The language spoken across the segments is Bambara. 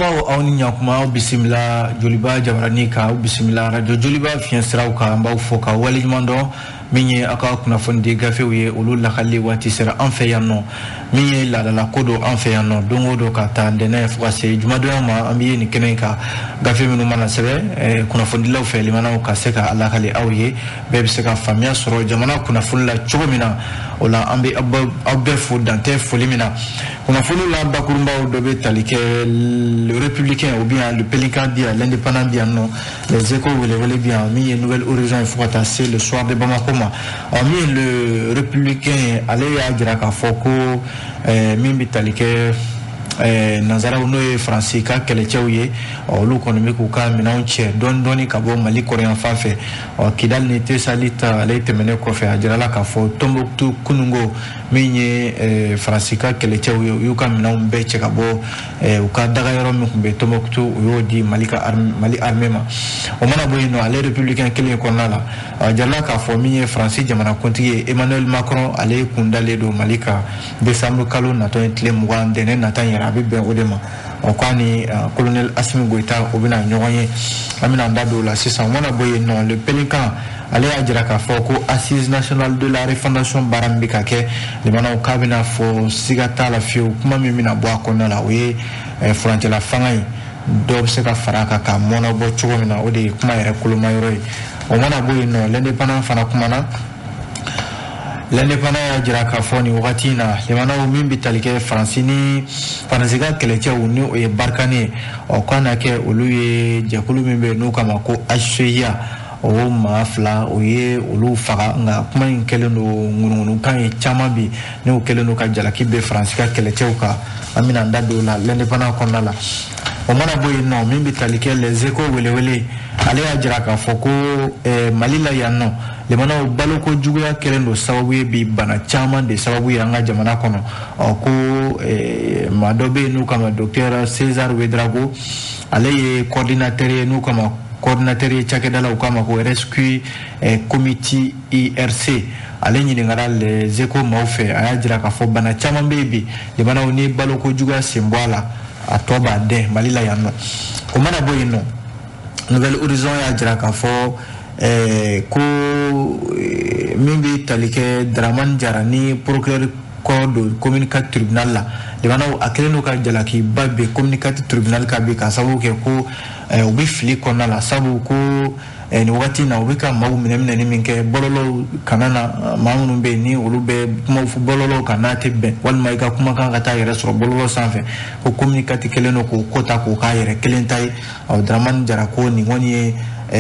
Bakurumba aw ni nyakuma bisimila Joliba Jabarani ka bisimila radio Joliba fiyen siraw ka mbaw fo ka walijmando minye aka kuna fondi gafewe ulu lakali wati sera anfe yanno minye la kodo anfe yanno dongo do ka tandene fukase jumado ma ambiye ni kenenka gafe minu mana sebe kuna fondi law fe limana ka seka alakali awye bebe seka famia soro jamana kuna fulla chogomina ola ambi abbe fu dante folimina kuna fulla Bakurumba dobe talike le républicain ou bien le pélican bien l'indépendant bien non les échos ou les bien mis une nouvelle horizon il faut passer le soir de Bamako ami le républicain allait à Giraka Foko mimbi talike Nazara uno Francis ka kelechewe olu konomi ku ka minanche doni kabo Mali Korean fafe kidal nete salita ale temene ko fe ajala ka fo Tombouctou kunungo minye Francis ka kelechewe yuka minan beche kabo uka daga yoro mi kumbe Tombouctou yo di Mali armema o mana boyino ale républicain kele konala ajala ka fo minye Francis jamana kontiye Emmanuel Macron ale kundale do Malika décembre kalo na to entle mugande ne natan Abib Odema Okwani colonel Assimi Goïta obina nyonye amina ndado la 600 mona boye non le pélican allait à Giraka Foko assise nationale de la refondation Barambika ke le mana kabina fo sigata la fio kuma mimina boa kona la we frontière la fangai do seka faraka ka mona bo chogomina ode kuma yere kuluma yoro o mana boye non l'indépendant fana kuma na l'indépendant ya Giraka Foni watina lemana umimbi talike francini panazika kelecha uni e barkani okwana ke oluye jakulu mimbe nuka mako asheya o mafla oye olu faga nga kuma inkeleno ngunu kan chamabi ne okeleno ka jalaki be francika kelecha uka amina ndado la l'indépendant konala o mana boy no mimbi talike les échos wele ale ya Giraka Foko malila yanno lemana baloko juguya kelendo sababu bi bana chama de sababu yanga jamana kono ko madobe nu kama docteur César Wedrago ale coordinateur nu kama coordinateur chakedala kama ko rescue committee IRC ale nyini ngara les échos maufe aya Giraka Fo bana chama bebi lemana oni baloko juguya simbwala atoba de malila yanno ko mana boyino nouvelle horizon ya Giraka Fo ko mimbi talike Draman Jarani procureur corps de communicat tribunal la limana akeleno ka jalaki babbe communicat tribunal ka be ka sabu ke ko obi fili konna la sabu ko ni wati na obi ka mawu minemne ni minke bololo kanana maunu be ni olube kuma fu bololo kanate be wal mai ka kuma kan kata yere so bololo sanfe ko communicat keleno ko kota ko ka yere kelentai au Draman Jarako ni woni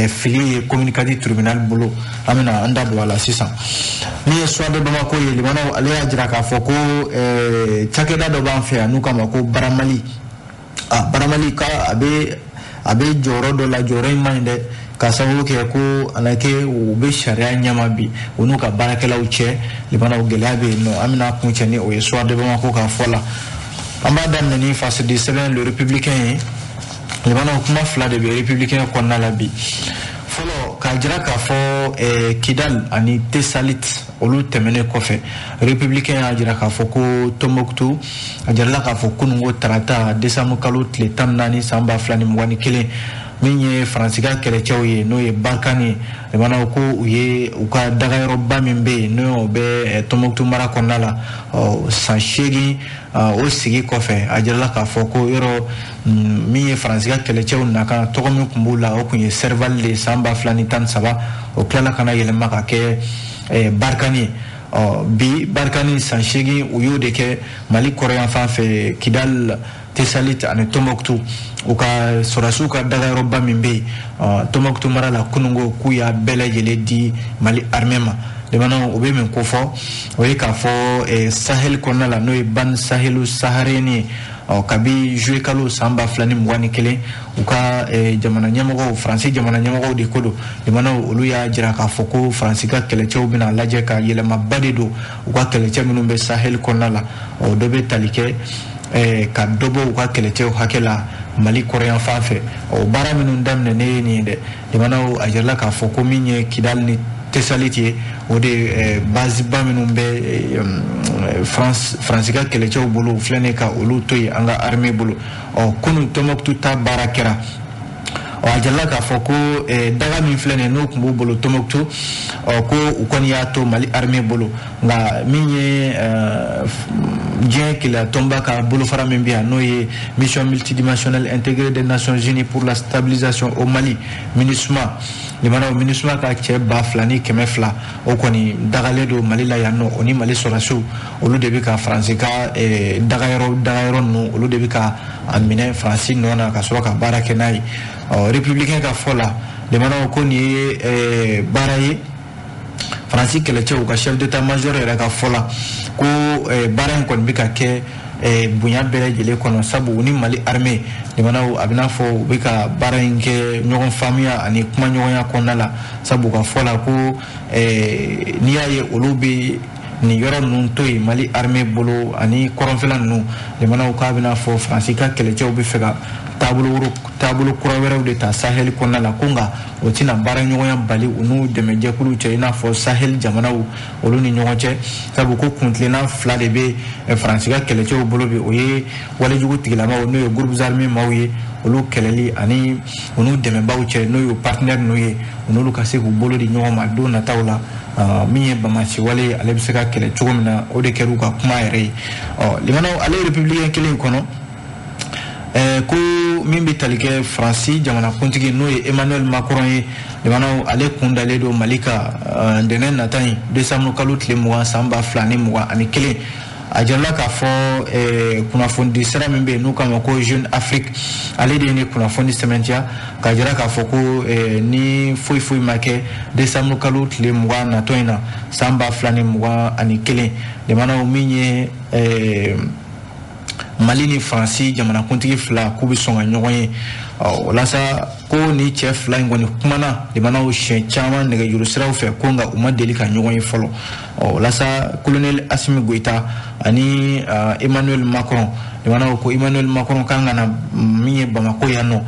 fili communicatif tribunal bolo amina anda do ala 600 ni soir de Bamako ye limana ale ya Giraka Foko chakeda do banfe anuka mako baramali ka abe joro do la joro mande ka sabu ke ko anake ube sharia nyama bi unuka barakela uche limana ugelabe no amina kunche ni o soir de Bamako ka fola ambada ni face de 7 le républicain le bana kuma fla de républicain konna la bi folo ka Giraka Fo Kidal ani Tesalit olu temene kofe républicain ya Giraka Fo ko Tombouctou Giraka Fo kunungo tarata décembre kalo tletan nani samba flani mwani kele minye francika kelechewe no ye barkani le bana ko uye uka daga roba mimbe no be Tombouctou mara konnala sanshegi o sigi kofe Giraka Fo ko yoro minye francika kelechewe naka tokomi kumbula o kunye serval de samba flani tan saba o kala kana yelema ka ke barkani bi barkani sanshegi uyo de ke Mali Korean fafe Kidal Tesalit ane Tombouctou uka sorasuka daga roba mimbe Tombouctou mara la kunungo kuya bele jele di Mali armema lemana obe men kofo oye ka fo Sahel konala no ban Sahelu Sahareni kabi jouer kalo samba flani mwani kele uka jamana nyamogo français jamana nyamogo de kodo lemana olu ya Giraka Foko francika keleche bina laje ka yelema badedo uka keleche minumbe Sahel konala o dobe talike ka dobo uka keleche hakela Mali Korean fafe o bara minun damne ne ni de lemana Giraka Foko minye Kidal ni Thessalite o de base ba minnu bɛ France ka kɛlɛcɛw bolo filɛ ka olu to yen an ka armée bolo kunu Tombouctou ta baara kɛra a jala k'a fɔ ko daga min filɛ nin n'o tun b'u bolo Tombouctou ko u kɔni y'a to Mali armée bolo nka min ye diɲɛ kɛlɛ tɔnba ka bolofara min bɛ yan n'o ye mission multidimensionnelle intégrée des Nations Unies pour la stabilisation au Mali MINUSMA limanaw MINUSMA ka cɛ 2,000 ni 200 o kɔni dagalen don Mali la yan nɔ o ni Mali sɔrɔsiw olu de bɛ ka France ka dagayɔrɔ ninnu olu de bɛ ka a minɛ France nɔ na ka sɔrɔ ka baara kɛ n'a ye républicain ka fɔ la limanaw ko nin ye baara ye France kɛlɛcɛw ka chef d'état-major yɛrɛ ka fɔ la ko baara in kɔni bɛ ka kɛ bonya bɛɛ lajɛlen kɔnɔ sabu ni Mali armée limanaw a bɛna fɔ u bɛ ka baara in kɛ ɲɔgɔn faamuya ani kuma ɲɔgɔnya kɔnɔna la sabu ka fɔ la ko n'i y'a ye olu bɛ ni yɔrɔ ninnu to yen Mali armée bolo ani kɔrɔnfɛla ninnu limanaw k'a bɛna fɔ France ka kɛlɛcɛw bɛ fɛ ka taabolo kura wɛrɛw de ta Sahel kɔnɔna la ko nka o tɛna baara ɲɔgɔnya bali u n'u dɛmɛjɛkuluw cɛ i n'a fɔ Sahel jamanaw olu ni ɲɔgɔn cɛ sabu ko kuntilenna 2 de bɛ France ka kɛlɛcɛw bolo bi o ye walejugu tigilamaw n'o ye groupes armés maw ye olu kɛlɛli ani u n'u dɛmɛbaw cɛ n'o ye partenaire n'u ye u n'olu ka se k'u bolo di ɲɔgɔn ma don nataw la min ye Bamasi wale ale bɛ se ka kɛlɛ cogo min na o de kɛra u ka kuma yɛrɛ ye limanaw ale républicain kelen kɔnɔ ko min bɛ tali kɛ Faransi jamanakuntigi n'o ye Emmanuel Macron ye limanaw ale kun dalen don Mali ka ntɛnɛn nata in décembre kalo tile 20 san 2021 a jirala k'a fɔ kunnafoni sira min bɛ yen n'u k'a ma ko Jeune Afrique ale de ye ni kunnafoni sɛbɛntiya k'a jira k'a fɔ ko ni foyi ma kɛ décembre kalo tile 20 natɔ in na san 2021 limanaw min ye Mali ni Faransi jamanakuntigi 2 k'u bɛ sɔn ka ɲɔgɔn ye walasa ko ni cɛ 2 in kɔni kumana limanaw siɲɛ caman nɛgɛjuru siraw fɛ ko nka u ma deli ka ɲɔgɔn ye fɔlɔ walasa colonel Assimi Goïta ani Emmanuel Macron limanaw ko Emmanuel Macron kan ka na min ye Bamako yan nɔ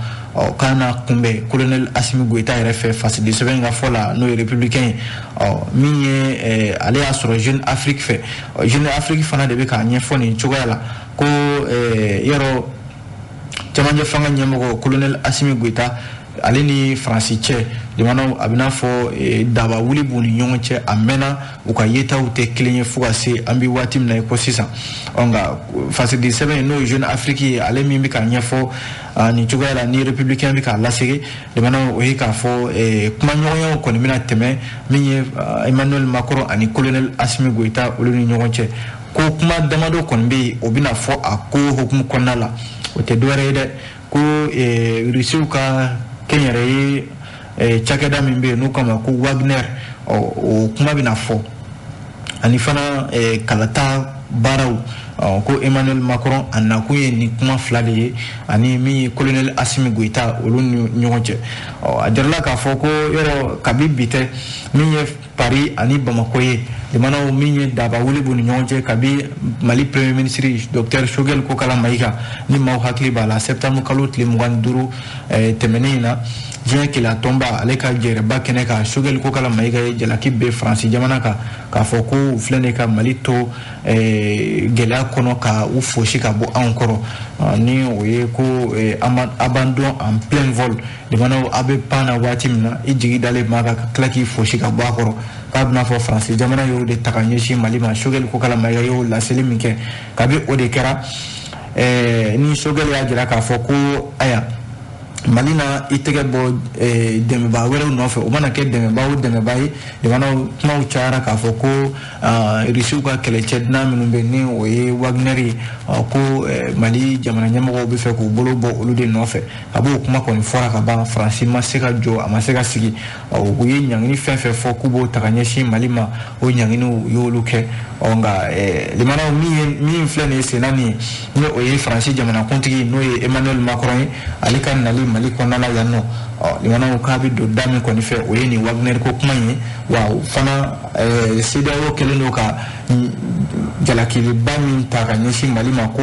kan na kunbɛn colonel Assimi Goïta yɛrɛ fɛ fasidi sɛbɛn ka fɔ la n'o ye républicain ye min ye ale y'a sɔrɔ Jeune Afrique fɛ Jeune Afrique fana de bɛ k'a ɲɛfɔ nin cogoya la ko yɔrɔ cɛmancɛ fanga ɲɛmɔgɔ colonel Assimi Goïta ale ni Faransi cɛ limanaw a bɛna fɔ daba wuli b'u ni ɲɔgɔn cɛ a mɛnna u ka yetaw tɛ kelen ye fo ka se an bɛ waati min na ko sisan nka fasidi sɛbɛn n'o ye Jeune Afrique ye ale min bɛ ka ɲɛfɔ nin cogoya la ni républicain bɛ k'a lasegin limanaw o ye k'a fɔ kuma ɲɔgɔnyaw kɔni bɛna tɛmɛ min ye Emmanuel Macron ani colonel Assimi Goïta olu ni ɲɔgɔn cɛ ko kuma damadɔ kɔni bɛ yen o bɛna fɔ a ko hukumu kɔnɔna la o tɛ dɔwɛrɛ ye dɛ ko Rusiw ka kɛnyɛrɛye cakɛda min bɛ yen n'u k'a ma ko Wagner o kuma bɛna fɔ ani fana kalata baaraw ko Emmanuel Macron a nakun ye nin kuma 2 de ye ani min ye colonel Assimi Goïta olu ni ɲɔgɔn cɛ a jarala k'a fɔ ko yɔrɔ kabi bi tɛ min ye Paris ani Bamako ye limanaw min ye daba wuli b'u ni ɲɔgɔn cɛ kabi Mali premier ministre Dr Choguel Kokala Mayiga ni maaw hakili b'a la septembre kalo tile 25 tɛmɛnen in na diɲɛ kɛlɛ tɔnba ale ka jɛrɛba kɛnɛ kan Choguel Kokala Mayiga ye jalaki bɛ Faransi jamana kan k'a fɔ ko u filɛ ka Mali to gɛlɛya kɔnɔ ka u fosi ka bɔ anw kɔrɔ ni o ye ko abandon en plein vol limanaw a bɛ pan na waati min na i jigi dalen ma ka tila k'i fosi ka bɔ a kɔrɔ k'a bɛna fɔ Faransi jamana y'o de ta ka ɲɛsin Mali ma Choguel Kokala Mayiga y'o laseli min kɛ kabi o de kɛra ni Choguel y'a jira k'a fɔ ko aya Mali na i tɛgɛ bɔ dɛmɛba wɛrɛw nɔfɛ o mana kɛ dɛmɛba o dɛmɛba ye limanaw kumaw cayara k'a fɔ ko Rusiw ka kɛlɛcɛ dunan minnu bɛ ni o ye Wagner ye ko Mali jamana ɲɛmɔgɔw bɛ fɛ k'u bolo bɔ olu de nɔfɛ a b'o kuma kɔni fɔra ka ban Faransi ma se ka jɔ a ma se ka sigi u ye ɲangini fɛn fɛn fɔ k'u b'o ta ka ɲɛsin Mali ma o ɲanginiw y'olu kɛ nka limanaw min filɛ nin ye senna nin ye ni o ye Faransi jamanakuntigi n'o ye Emmanuel Macron ye ale ka nali Mali kɔnɔna yan nɔ limana k'a bɛ don da min kɔni fɛ o ye nin Wagner ko kuma ye wa fana CEDEAO kɛlen don ka jalakiliba min ta ka ɲɛsin Mali ma ko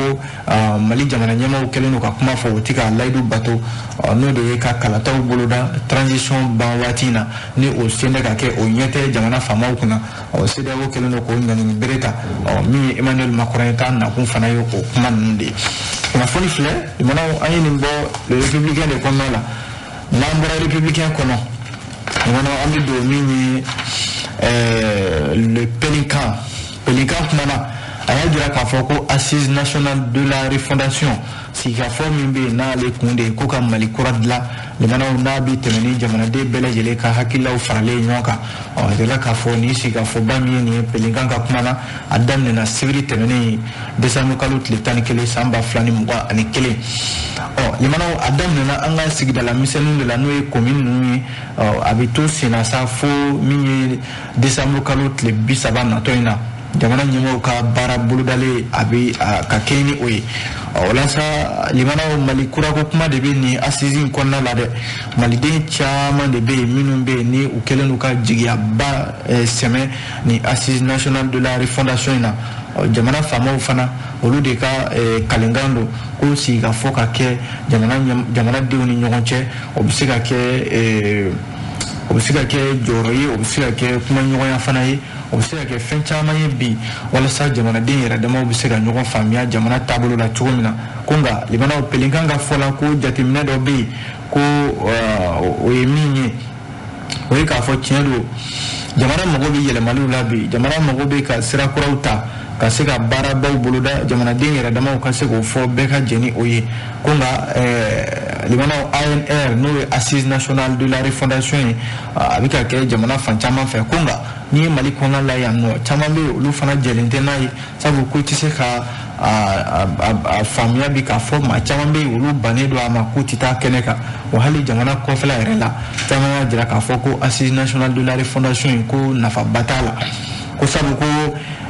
Mali jamana ɲɛmaaw kɛlen don ka kuma fɔ o tɛ ka layidu bato n'o de ye ka kalataw boloda transition ban waati in na ni o sen bɛ ka kɛ o ɲɛ tɛ jamana faamaw kunna CEDEAO kɛlen don k'o ɲangini bere ta min ye Emmanuel Macron ye k'a nakun fana ye o kuma ninnu de ye kunnafoni filɛ limana an ye nin bɔ le républicain de kɔnɔna la n'an bɔra républicain kɔnɔ limana an bɛ don min ye le Pélican kumana a y'a jira k'a fɔ ko assise nationale de la refondation sigikafɔ min bɛ yen n'ale kun de ye ko ka Mali kura dilan limanaw n'a bɛ tɛmɛ ni jamanaden bɛɛ lajɛlen ka hakililaw faralen ɲɔgɔn kan a jirala k'a fɔ nin sigikafɔba min ye nin ye Pélican ka kuma na a daminɛna sibiri tɛmɛnen décembre kalo tile 11 san 2021 limanaw a daminɛna an ka sigidala misɛnninw de la n'o ye commune ninnu ye a bɛ to sen na sa fo min ye décembre kalo tile 30 natɔ in na jamana ɲɛmɔgɔw ka baara bolodalen a bɛ ka kɛ ni o ye walasa limanaw Mali kurako kuma de bɛ nin assise in kɔnɔna la dɛ maliden caman de bɛ yen minnu bɛ yen ni u kɛlen don ka jigiyaba sɛmɛ ni assise nationale de la refondation in na jamana faamaw fana olu de ka kalenkan don ko sigikafɔ ka kɛ jamanadenw ni ɲɔgɔn cɛ o bɛ se ka kɛ jɔyɔrɔ ye o bɛ se ka kɛ kuma ɲɔgɔnya fana ye o bɛ se ka kɛ fɛn caman ye bi walasa jamanaden yɛrɛ damaw bɛ se ka ɲɔgɔn faamuya jamana taabolo la cogo min na ko nka limanaw Pélican ka fɔ la ko jateminɛ dɔ bɛ yen ko o ye min ye o ye k'a fɔ tiɲɛ don jamana mago bɛ yɛlɛmaliw la bi jamana mago bɛ ka sira kuraw ta ka se ka baarabaw boloda jamanaden yɛrɛ damaw ka se k'o fɔ bɛɛ ka jɛ ni o ye ko nka limanaw ANR n'o ye assise nationale de la refondation ye a bɛ ka kɛ jamana fan caman fɛ ko nka n'i ye Mali kɔnɔna la yan nɔ caman bɛ yen olu fana jɛlen tɛ n'a ye sabu ko tɛ se ka a faamuya bi k'a fɔ maa caman bɛ yen olu bannen don a ma k'u tɛ taa kɛnɛ kan wa hali jamana kɔfɛla yɛrɛ la caman y'a jira k'a fɔ ko assise nationale de la refondation ye ko nafaba t'a la ko sabu ko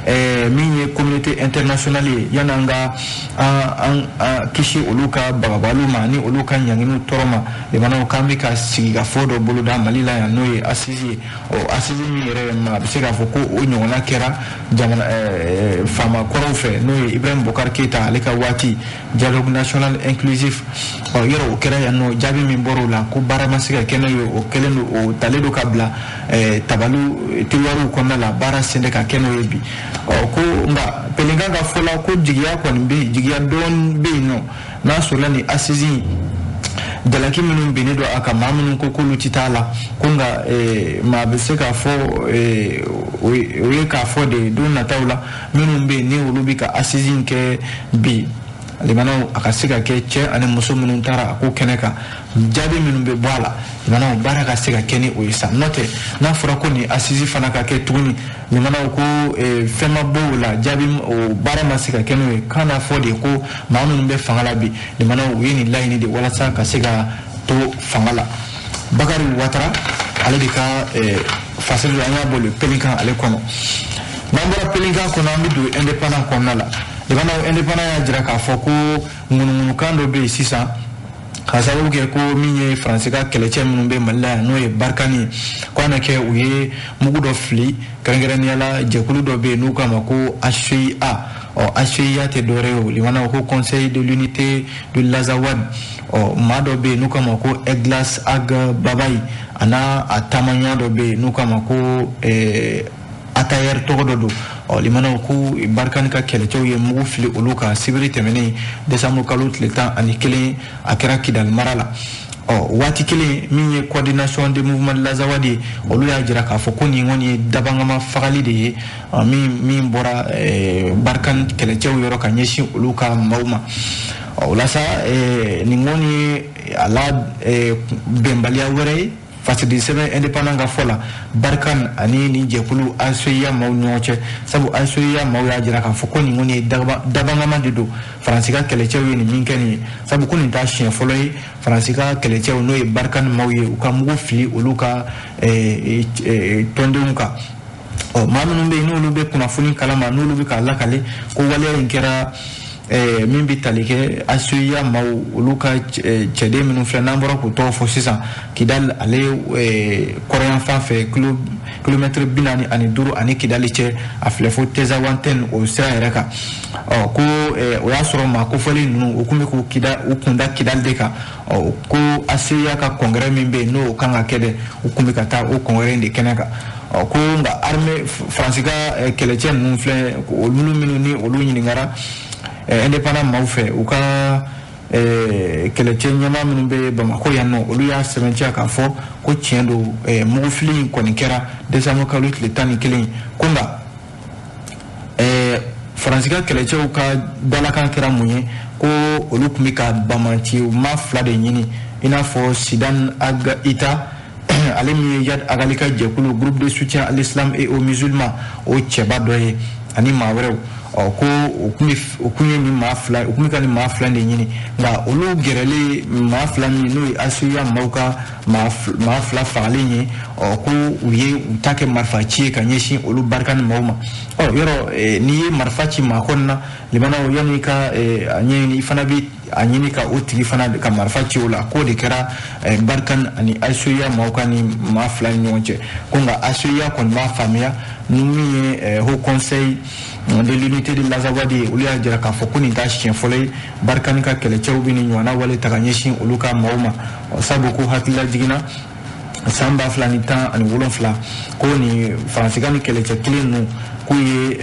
min ye communauté internationale ye yan'an ka an kisi olu ka bagabaliw ma ni olu ka ɲanginiw tɔɔrɔ ma limanaw k'an bɛ ka sigikafɔ dɔ boloda Mali la yan n'o ye assise ye assise min yɛrɛ ma a bɛ se k'a fɔ ko o ɲɔgɔnna kɛra jamana faama kɔrɔw fɛ n'o ye Ibrahim Boubacar Keïta ale ka waati dialogue national inclusif yɔrɔ o kɛra yan nɔ jaabi min bɔra o la ko baara ma se ka kɛ n'o ye o kɛlen don o talen don ka bila tabaliw tiwariw kɔnɔna la baara sen tɛ ka kɛ n'o ye bi ko nka Pélican ka fɔ la ko jigiya kɔni bɛ yen jigiya dɔɔni bɛ yen nɔ n'a sɔrɔla ni assise jalaki minnu binnen don a kan maa minnu ko k'olu tɛ taa la ko nka maa bɛ se k'a fɔ o ye k'a fɔ de don nataw la minnu bɛ yen ni olu bɛ ka assise kɛ bi limanaw a ka se ka kɛ cɛ ani muso minnu taara a ko kɛnɛ kan jaabi minnu bɛ bɔ a la limanaw baara ka se ka kɛ ni o ye sa n'o tɛ n'a fɔra ko nin assise fana ka kɛ tuguni limanaw ko fɛn ma bɔ o la jaabi o baara ma se ka kɛ n'o ye kan n'a fɔ de ko maa minnu bɛ fanga la bi limanaw u ye nin laɲini de walasa ka se ka to fanga la Bakari Ouattara ale de ka fasali an y'a bɔ le Pélican ale kɔnɔ n'an bɔra Pélican kɔnɔ an bɛ don indépendant kɔnɔna la limanaw indépendant y'a jira k'a fɔ ko ŋunuŋunukan dɔ bɛ yen sisan ka sababu kɛ ko min ye Faransi ka kɛlɛcɛ minnu bɛ Mali la yan n'o ye Barkhane ye ko ana kɛ u ye mugu dɔ fili kɛrɛnkɛrɛnnenya la jɛkulu dɔ bɛ yen n'u k'a ma ko HCIA HCIA tɛ dɔwɛrɛ ye o limanaw ko conseil de l'unité de l'Azawad maa dɔ bɛ yen n'u k'a ma ko Eglas Ag Babayi a n'a a taamanya dɔ bɛ yen n'u k'a ma ko Atayer tɔgɔ dɔ don limanaw ko Barkhane ka kɛlɛcɛw ye mugu fili olu kan sibiri tɛmɛnen décembre kalo tile 11 a kɛra Kidal mara la waati kelen min ye coordination de mouvement de l'Azawad ye olu y'a jira k'a fɔ ko nin kɔni ye dabangama fagali de ye min bɔra Barkhane kɛlɛcɛw yɔrɔ ka ɲɛsin olu ka maaw ma o la sa nin kɔni ye a la bɛnbaliya wɛrɛ ye fasidi sɛbɛn indépendant ka fɔ la Barkhane ani nin jɛkulu HCIA maaw ɲɔgɔn cɛ sabu HCIA maaw y'a jira k'a fɔ ko nin kɔni ye dabangama de don Faransi ka kɛlɛcɛw ye nin min kɛ nin ye sabu ko nin t'a siɲɛ fɔlɔ ye Faransi ka kɛlɛcɛw n'o ye Barkhane maaw ye u ka mugu fili olu ka tɔndenw kan maa minnu bɛ yen n'olu bɛ kunnafoni kalama n'olu bɛ k'a lakale ko waleya in kɛra min bi tali kɛ asuya maaw olu ka cɛden minnu filɛ n'an bɔra k'u tɔgɔ fɔ sisan Kidal ale kɔrɔyan fan fɛ kilomètre 45 ani Kidali cɛ a filɛ fo Tezawanten o sira yɛrɛ kan ko o y'a sɔrɔ maa kofɔli ninnu u kun bɛ k'u kunda Kidal de kan ko asuya ka congrès min bɛ yen n'o kan ka kɛ dɛ u kun bɛ ka taa o congrès de kɛnɛ kan ko nka armée Faransi ka kɛlɛcɛ ninnu filɛ olu minnu ni olu ɲininkara indépendant maaw fɛ u ka kɛlɛcɛ ɲɛmaa minnu bɛ Bamako yan nɔ olu y'a sɛbɛntiya k'a fɔ ko tiɲɛ don mugufili in kɔni kɛra décembre kalo tile 11 ko nka Faransi ka kɛlɛcɛw ka dalakan kɛra mun ye ko olu tun bɛ ka Bamaci maa 2 de ɲini i n'a fɔ Sidan Aga Ita ale min ye Yad Agali ka jɛkulu groupe de soutien à l'islam et aux musulmans o cɛba dɔ ye ani maa wɛrɛw ko u kun ye nin maa 2 u kun bɛ ka nin maa 2 de ɲini nka olu gɛrɛlen maa 2 min n'o ye asuya maaw ka maa 2 fagalen ye ko u ye u ta kɛ marifa ci ye ka ɲɛsin olu barika ni maaw ma yɔrɔ n'i ye marifa ci maa kɔni na limanaw yanni ka a ɲɛɲini i fana bɛ a ɲini ka o tigi fana ka marifa ci o la k'o de kɛra Barkan ani asuya maaw ka ni maa 2 ni ɲɔgɔn cɛ ko nka asuya kɔni b'a faamuya ni min ye Haut Conseil de l'unité de l'Azawadi olu y'a jira k'a fɔ ko nin t'a siɲɛ fɔlɔ ye Barkan ka kɛlɛcɛw bɛ nin ɲɔgɔnna wale ta ka ɲɛsin olu ka maaw ma sabu ko hakilila jiginna san 2017 ko ni Faransi ka ni kɛlɛcɛ kelen ninnu k'u ye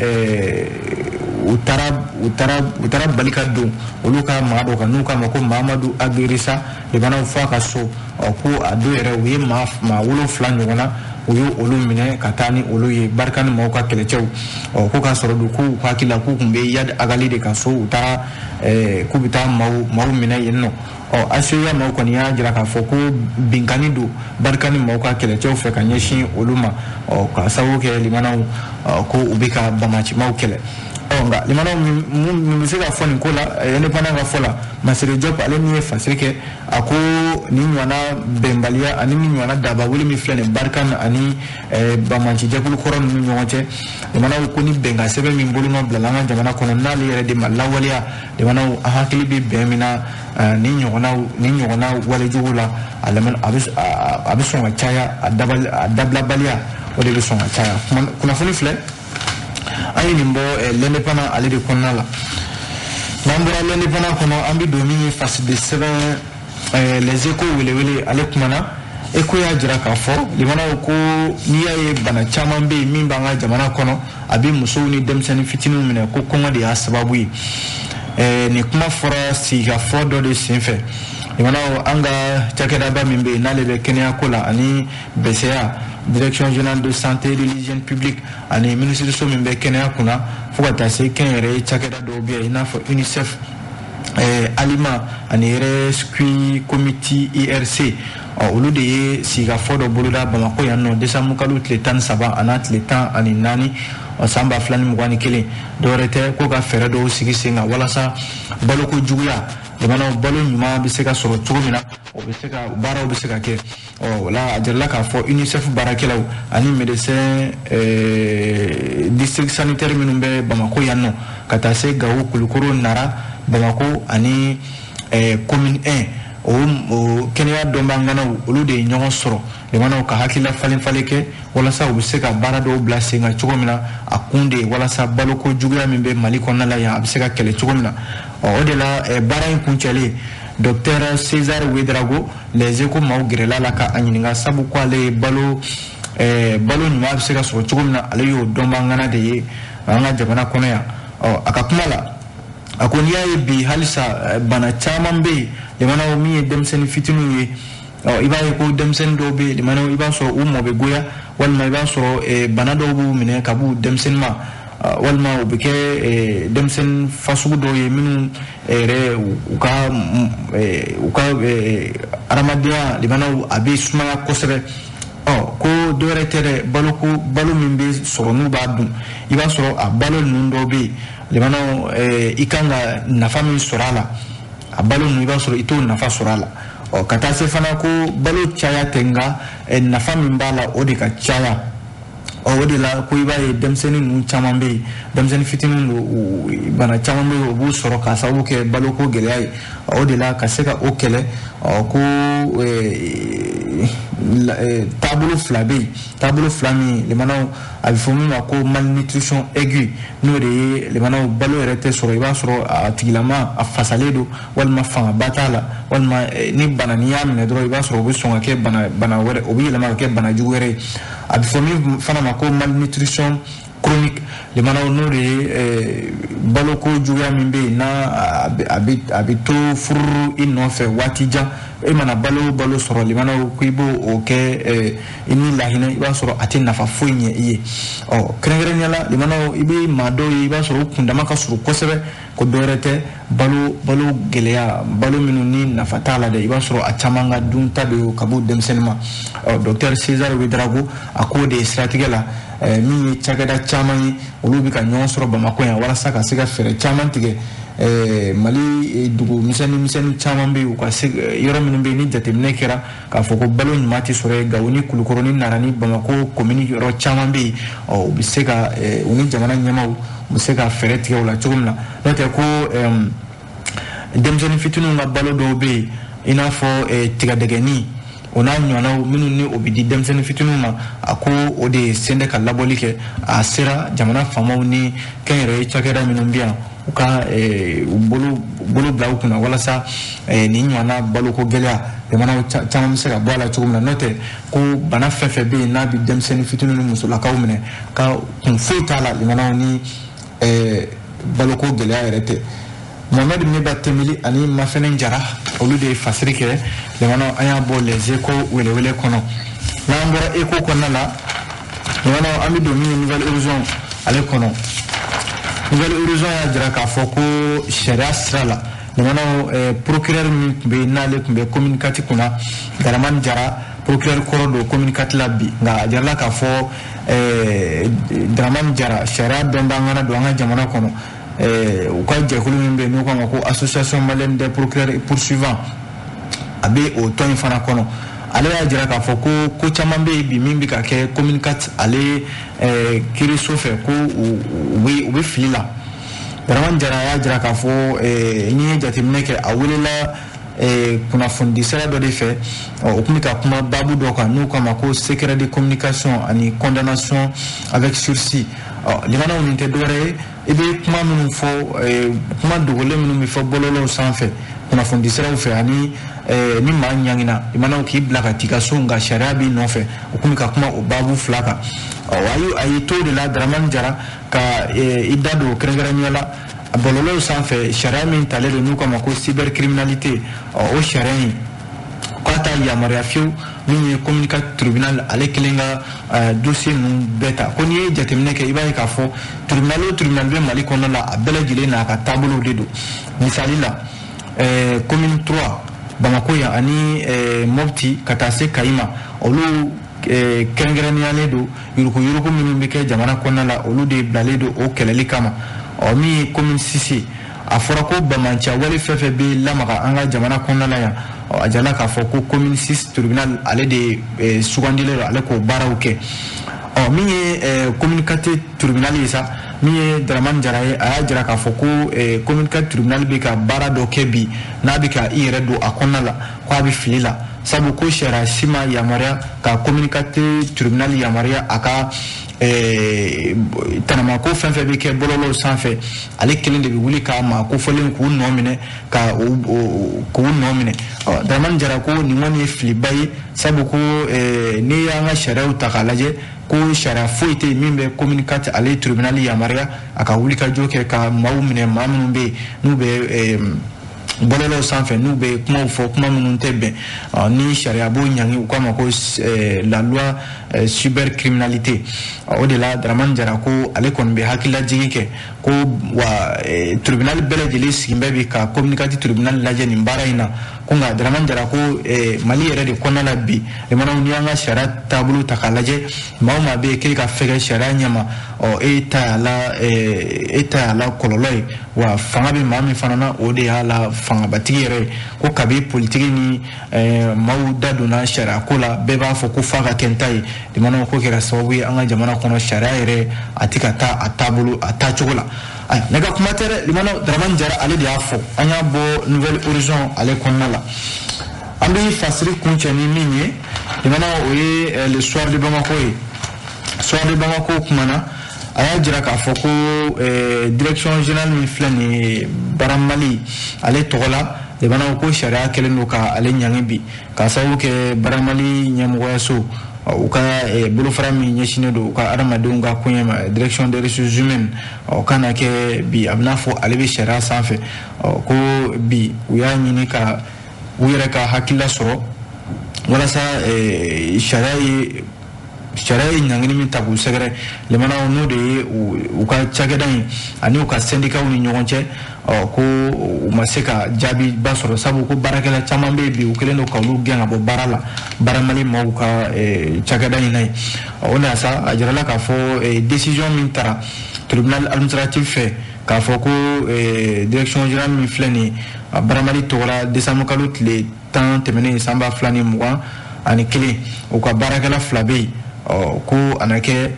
u taara bali ka don olu ka maa dɔ kan n'u k'a ma ko Mahamadu Agirisa de bana fɔ a ka so ko a don yɛrɛ u ye maa 7 ɲɔgɔnna u ye olu minɛ ka taa ni olu ye Barkan maaw ka kɛlɛcɛw ko ka sɔrɔ don k'u hakilila k'u kun bɛ Yad Agali de ka so u taara k'u bɛ taa maaw minɛ yen nɔ asuya maaw kɔni y'a jira k'a fɔ ko binkani don Barkan maaw ka kɛlɛcɛw fɛ ka ɲɛsin olu ma ka sababu kɛ limanaw ko u bɛ ka Bamaci maaw kɛlɛ nka limanaw min bɛ se ka fɔ nin ko la indépendant ka fɔ la Masire Diop ale min ye fasiri kɛ a ko ni ɲɔgɔnna bɛnbaliya ani ni ɲɔgɔnna dabawuli min filɛ nin Barkan ani Bamaci jɛkulu kɔrɔ ninnu ɲɔgɔn cɛ limanaw ko ni bɛnkan sɛbɛn min bolonɔ bilala an ka jamana kɔnɔ n'ale yɛrɛ de ma lawaleya limanaw a hakili bɛ bɛn min na ni ɲɔgɔnna walejugu la a bɛ sɔn ka caya a dabilabaliya o de bɛ sɔn ka caya kunnafoni filɛ an ye nin bɔ l'indépendant ale de kɔnɔna la n'an bɔra l'indépendant kɔnɔ an bɛ don min ye fasidi sɛbɛn les échos welewele ale kumana Eko y'a jira k'a fɔ limanaw ko n'i y'a ye bana caman bɛ yen min b'an ka jamana kɔnɔ a bɛ musow ni denmisɛnnin fitininw minɛ ko kɔngɔ de y'a sababu ye nin kuma fɔra sigikafɔ dɔ de senfɛ limanaw an ka cakɛdaba min bɛ yen n'ale bɛ kɛnɛyako la ani BCA Direction générale de santé et de l'hygiène publique ani ministériso min bɛ kɛnɛya kunna fo ka taa se kɛnyɛrɛye cakɛda dɔw bɛ yen i n'a fɔ UNICEF aliment ani rescue committee IRC olu de ye sigikafɔ dɔ boloda Bamako yan nɔ décembre kalo tile 13 ana tile 14 san 2021 dɔwɛrɛ tɛ ko ka fɛɛrɛ dɔw sigi sen kan walasa baloko juguya jamanaw balo ɲuman bɛ se ka sɔrɔ cogo min na o bɛ se ka baaraw bɛ se ka kɛ wala a jarala k'a fɔ UNICEF baarakɛlaw ani médecin district sanitaire minnu bɛ Bamako yan nɔ ka taa se Gawo Kulukoro Nara Bamako ani commune 1 o kɛnɛya dɔnbaganaw olu de ye ɲɔgɔn sɔrɔ jamanaw ka hakilila falen kɛ walasa u bɛ se ka baara dɔw bila sen kan cogo min na a kun de ye walasa baloko juguya min bɛ Mali kɔnɔna la yan a bɛ se ka kɛlɛ cogo min na o de la baara in kuncɛlen Dr César Ouédraogo les Échos maaw gɛrɛla la ka a ɲininka sabu ko ale ye balo ɲuman bɛ se ka sɔrɔ cogo min na ale y'o dɔnbagana de ye an ka jamana kɔnɔ yan a ka kuma la a ko n'i y'a ye bi halisa bana caman bɛ yen limanaw min ye denmisɛnnin fitininw ye i b'a ye ko denmisɛnnin dɔw bɛ yen limanaw i b'a sɔrɔ u mɔ bɛ goya walima i b'a sɔrɔ bana dɔw b'u minɛ ka b'u denmisɛnnin ma walima u bɛ kɛ denmisɛnnin fasugu dɔw ye minnu yɛrɛ u ka adamadenya limanaw a bɛ sumaya kosɛbɛ ko dɔwɛrɛ tɛ dɛ balo min bɛ sɔrɔ n'u b'a dun i b'a sɔrɔ a balo ninnu dɔw bɛ yen limanaw i kan ka nafa min sɔrɔ a la a balo ninnu i b'a sɔrɔ i t'o nafa sɔrɔ a la ka taa se fana ko balo caya tɛ nka nafa min b'a la o de ka caya o de la ko iba ye demseni nu caman be demseni fitinin bana caman be o bu soro ka sabu ke baloko gele o de la ka se ka o kele ko tableau flabé tableau flami le manaw a fomu ko malnutrition aiguë no de le manaw balo rete soro iba soro a tigilama a fasaledo walma fanga batala walma ni bananiya mine dro iba soro bu songa ke bana wore obi le ma ke bana juwere a fomu fana ma ko malnutrition chronique le manaw no de balo ko juya mimbe na abito furu inofe watija e mana balo soro le manaw ko ibo o ke ini lahina iba soro ati nafa foinye iye krengere nyala le manaw ibe mado iba soro kundama ka soro kosebe ko dorete balo geleya balo minuni nafa tala de iba soro achamanga dunta be kabu demsenma docteur César Ouedraogo akode stratégie la mi chagada chamani olubi ka nyon soro Bamako ya wala saka siga fere chaman tige mali dugu misani chaman be ko yoro minun be ni jatemne kera ka foko balo nyimati sore gawuni kulukoroni narani Bamako commune yoro chaman be o biseka uni jamana nyamaw biseka fere tige wala chogumna note ko demjoni fitunu na balo do be ina fo tiga degeni ona nyana minnu ni obidi demseni fitunuma ako ode sende ka labolike a sera jamana famaw ni kenre chakera minnu biya uka bolo blau kuna wala sa ni nyana balo ko gelya demana chama misera bala chugumna note ko bana fefe be na bi demseni fitunu musula ka umne ka kun futala limana ni balo ko gelya rete Mohamed Meba Temili ani mafenen jara olu de fasiri ke le wana aya bo les échos wele kono na ngora écho kono la le wana ami do mi nouvelle horizon ale kono nouvelle horizon ya jara ka foko sharia sala le wana procureur mi be na le be communicatif kuna daraman jara procureur korodo communicatif labbi nga jara ka fo daraman jara sharia bemba ngana do nga jamana kono uka jekulu mbe no ko association malienne des procureurs et poursuivants abe o ton fana kono ale ya jira ka foko ko chamambe bi mimbi ka ke communicate ale kiri sofe ko we filila daraman jara ya jira ka fo ni jatimne ke awulela kuna fondisera do de fait o kumika kuma babu do ka no kama ko secret de communication ani condamnation avec sursis limana on inte dore ebe kuma minnu fo kuma dogole minnu mi fo bololo sanfɛ kuna fondisera fe ani ni ma nyangina limana ki blaka tika songa sharia bi nɔfɛ o kumika kuma o babu flaka ayi to de la draman jara ka idado krengranyala bololo sanfɛ sharia min tale de nu kama ko cybercriminalité o sharia kwata yamaria fiu ni communicat tribunal ale kelenga dossier nu beta ko ni jatemne ke ibai ka fo tribunal be mali kono la abela jile na ka tableau de do misali la commune 3 Bamako ya ani mobti katase kaima olu kengraniale do yuruko minu beke jamana kono la olu de blale do o keleli kama o mi commune 6 afora ko bamancha wali fefe be lamaga anga jamana kono la ya ajala ka fo ko commune 6 tribunal ale de sugandile ale ko barawke mi communicateur tribunal isa mi draman jaraye aya jara ka fo ko communicateur tribunal be ka bara do kebi na be ka ire do akonna la ko abi filila sabu ko shara sima ya maria ka communicateur tribunal ya maria aka tanama ko fenfe be ke bololo sanfe ale kelen de be wuli ka ma ko folen ko nomine ka ko nomine draman jara ko ni woni filibayi sabu ko ni ya nga sharia utakalaje ko sharia foite mimbe communicate ale tribunal ya maria aka wuli ka joke ka mawmine mamunu be nube bololo sanfe nube kuma fo kuma munun tebe ni sharia bo nyangi ko ma ko la loi cybercriminalité au-delà draman jara ko ale kon be hakila jigike ko wa tribunal belajili simbe bi ka communicatif tribunal laje ni mbaraina ko nga draman jara ko mali yere de konala bi e mana unyanga sharia tabulu takalaje mawma be ke ka fege sharia nyama o eta la kololoi wa fanga be mami fanana ode ala fangabatigi yɛrɛ ko kabi politiki ni maaw da donna sariya ko la bɛɛ b'a fɔ ko f'a ka kɛ n ta ye limanaw ko kɛra sababu ye an ka jamana kɔnɔ sariya yɛrɛ a tɛ ka taa a taabolo a taacogo la ne ka kuma tɛ dɛ limanaw Daramani Jara ale de y'a fɔ an y'a bɔ Nouvelle Horizon ale kɔnɔna la an bɛ fasiri kuncɛ ni min ye limanaw o ye le soir de Bamako ye soir de Bamako kumana a y'a jira k'a fɔ ko direction générale min filɛ nin ye Baramali ale tɔgɔ la limanaw ko sariya kɛlen don ka ale ɲangi bi k'a sababu kɛ Baramali ɲɛmɔgɔyaso u ka bolofara min ɲɛsinnen don u ka adamadenw ka koɲɛ ma direction des ressources humaines ka na kɛ bi a bɛna fɔ ale bɛ sariya sanfɛ ko bi u y'a ɲini ka u yɛrɛ ka hakilila sɔrɔ walasa sariya ye ɲangini min ta k'u sɛgɛrɛ limanaw n'o de ye u ka cakɛda in ani u ka syndicats ni ɲɔgɔn cɛ ko u ma se ka jaabi ba sɔrɔ sabu ko baarakɛla caman bɛ bi u kɛlen don ka olu gɛn ka bɔ baara la Baramali maaw ka cakɛda in na yen o de la sa a jirala k'a fɔ décision min taara tribunal administratif fɛ k'a fɔ ko direction générale min filɛ nin Baramali tɔgɔla décembre kalo tile 10 tɛmɛnen san 2021 u ka baarakɛla 2 bɛ yen ko a na kɛ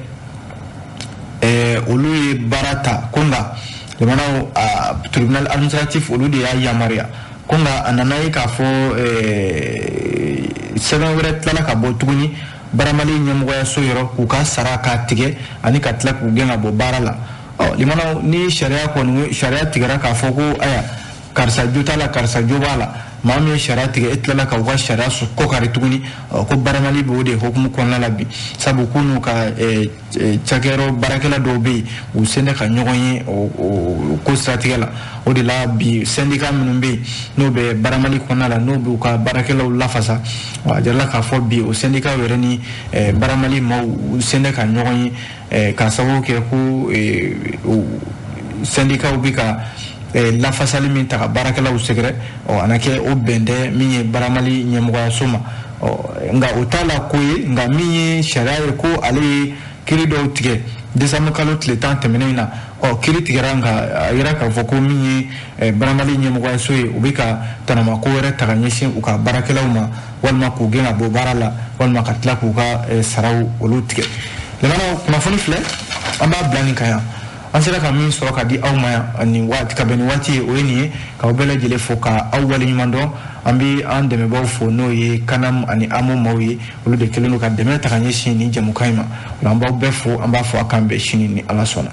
olu ye baara ta ko nka limanaw tribunal administratif olu de y'a yamaruya ko nka a nana ye k'a fɔ sɛbɛn wɛrɛ tilala ka bɔ tuguni Baramali ɲɛmɔgɔyaso yɔrɔ k'u ka sara k'a tigɛ ani ka tila k'u gɛn ka bɔ baara la limanaw ni sariya tigɛra k'a fɔ ko aya karisa jo t'a la karisa jo b'a la maa min ye sariya tigɛ e tilala ka u ka sariya kɔ kari tuguni ko Baramali b'o de hukumu kɔnɔna la bi sabu k'u n'u ka cakɛyɔrɔ baarakɛla dɔw bɛ yen u sen tɛ ka ɲɔgɔn ye o ko siratigɛ la o de la bi syndicat minnu bɛ yen n'o bɛ Baramali kɔnɔna la n'o bɛ u ka baarakɛlaw lafasa a jirala k'a fɔ bi o syndicat yɛrɛ ni Baramali maaw u sen tɛ ka ɲɔgɔn ye k'a sababu kɛ ko syndicat bɛ ka lafasali min ta ka baarakɛlaw sɛgɛrɛ a na kɛ o bɛn tɛ min ye Baramali ɲɛmɔgɔyaso ma nka o t'a la ko ye nka min ye sariya ye ko ale ye kiiri dɔw tigɛ décembre kalo tile 10 tɛmɛnen na kiiri tigɛra nka a yira k'a fɔ ko min ye Baramali ɲɛmɔgɔyaso ye u bɛ ka tanama ko wɛrɛ ta ka ɲɛsin u ka baarakɛlaw ma walima k'u gɛn ka bɔ baara la walima ka tila k'u ka saraw olu tigɛ limanaw kunnafoni filɛ an b'a bila nin kan yan an sera ka min sɔrɔ ka di aw ma yan nin waati ka bɛn ni waati ye o ye nin ye k'aw bɛɛ lajɛlen fo ka aw waleɲuman dɔn an bɛ an dɛmɛbaaw fo n'o ye Kanam ani Amo maaw ye olu de kɛlen don ka dɛmɛ ta ka ɲɛsin nin jɛmukan in ma o la an b'aw bɛɛ fo an b'a fɔ a k'an bɛn sini ni Ala sɔnna